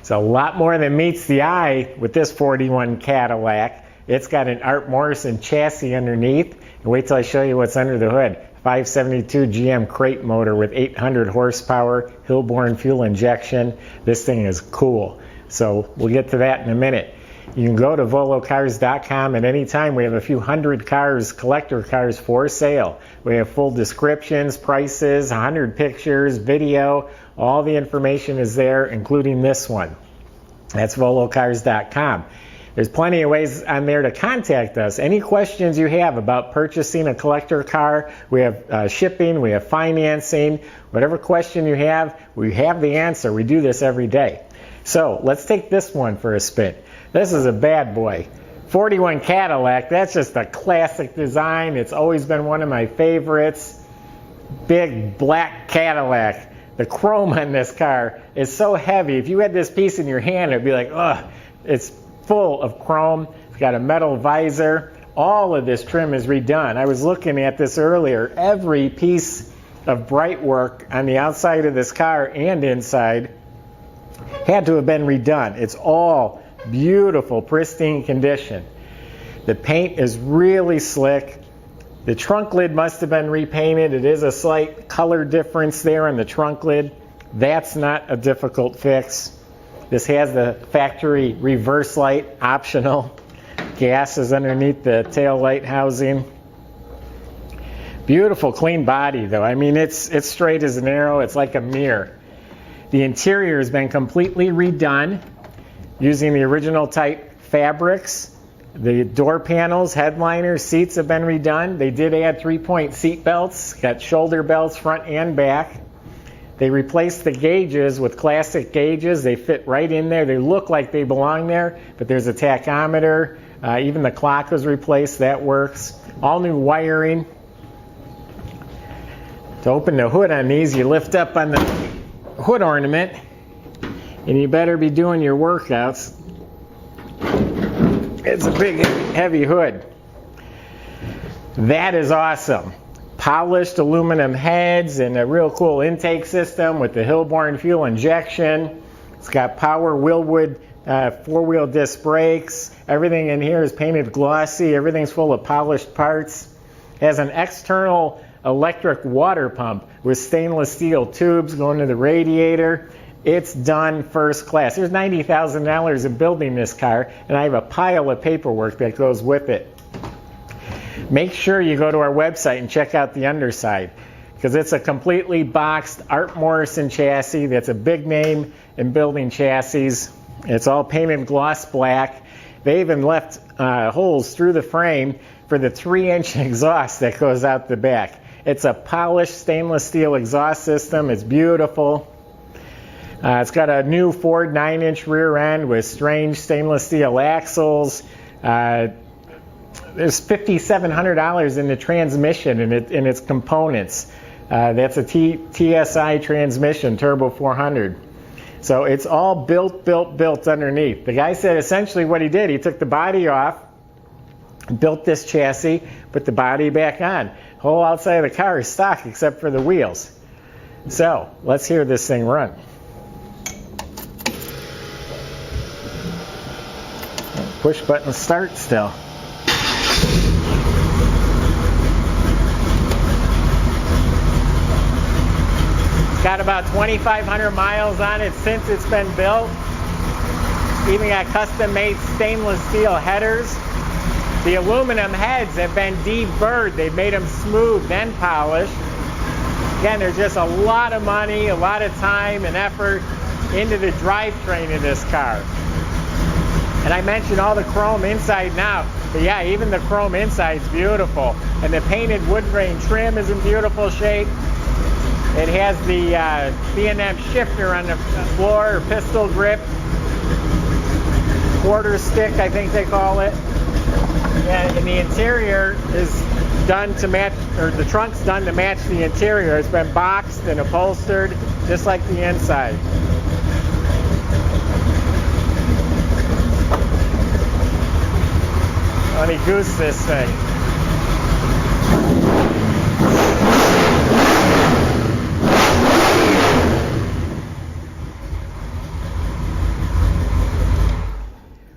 It's a lot more than meets the eye with this 41 Cadillac. It's got an Art Morrison chassis underneath. And wait till I show you what's under the hood. 572 GM crate motor with 800 horsepower, Hilborn fuel injection. This thing is cool. So we'll get to that in a minute. You can go to volocars.com at any time. We have a few hundred cars, collector cars for sale. We have full descriptions, prices, 100 pictures, video. All the information is there, including this one. That's volocars.com. There's plenty of ways on there to contact us. Any questions you have about purchasing a collector car, we have shipping, we have financing, whatever question you have, we have the answer. We do this every day. So let's take this one for a spin. This is a bad boy. 41 Cadillac, that's just a classic design. It's always been one of my favorites. Big black Cadillac. The chrome on this car is so heavy. If you had this piece in your hand, it'd be like, ugh, it's full of chrome. It's got a metal visor. All of this trim is redone. I was looking at this earlier. Every piece of bright work on the outside of this car and inside had to have been redone. It's all beautiful, pristine condition. The paint is really slick. The trunk lid must have been repainted. It is a slight color difference there on the trunk lid. That's not a difficult fix. This has the factory reverse light, optional. Gas is underneath the tail light housing. Beautiful clean body though. I mean, it's straight as an arrow. It's like a mirror. The interior has been completely redone using the original type fabrics. The door panels, headliners, seats have been redone. They did add 3-point seat belts, got shoulder belts front and back. They replaced the gauges with classic gauges. They fit right in there. They look like they belong there, but there's a tachometer. Even the clock was replaced. That works. All new wiring. To open the hood on these, you lift up on the hood ornament, and you better be doing your workouts. It's a big, heavy hood. That is awesome. Polished aluminum heads and a real cool intake system with the Hilborn fuel injection. It's got power Willwood 4-wheel disc brakes. Everything in here is painted glossy. Everything's full of polished parts. It has an external electric water pump with stainless steel tubes going to the radiator. It's done first class. There's $90,000 in building this car, and I have a pile of paperwork that goes with it. Make sure you go to our website and check out the underside, because it's a completely boxed Art Morrison chassis. That's a big name in building chassis. It's all painted gloss black. They even left holes through the frame for the 3-inch exhaust that goes out the back. It's a polished stainless steel exhaust system. It's beautiful. It's got a new Ford 9-inch rear end with strange stainless steel axles. There's $5,700 in the transmission and its components. That's a TSI transmission, Turbo 400. So it's all built underneath. The guy said essentially what he did, he took the body off, built this chassis, put the body back on. The whole outside of the car is stock except for the wheels. So let's hear this thing run. Push button start still. It's got about 2,500 miles on it since it's been built. Even got custom made stainless steel headers. The aluminum heads have been deburred. They've made them smooth then polished. Again, there's just a lot of money, a lot of time and effort into the drivetrain of this car. And I mentioned all the chrome inside now, but yeah, even the chrome inside is beautiful. And the painted wood grain trim is in beautiful shape. It has the B&M shifter on the floor, or pistol grip, quarter stick, I think they call it. Yeah, and the interior is done to match, or the trunk's done to match the interior. It's been boxed and upholstered, just like the inside. Let me goose this thing.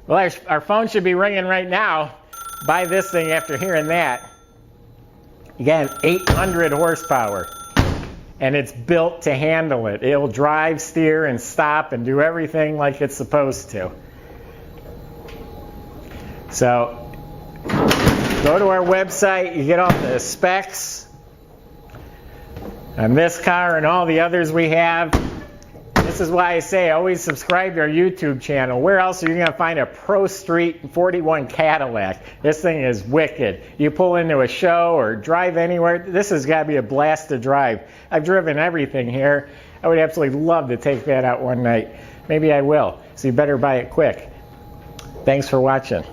Well, our phone should be ringing right now. Buy this thing after hearing that. Again, 800 horsepower. And it's built to handle it. It'll drive, steer, and stop and do everything like it's supposed to. So, go to our website, you get all the specs on this car and all the others we have. This is why I say always subscribe to our YouTube channel. Where else are you going to find a Pro Street 41 Cadillac? This thing is wicked. You pull into a show or drive anywhere, this has got to be a blast to drive. I've driven everything here. I would absolutely love to take that out one night. Maybe I will, so you better buy it quick. Thanks for watching.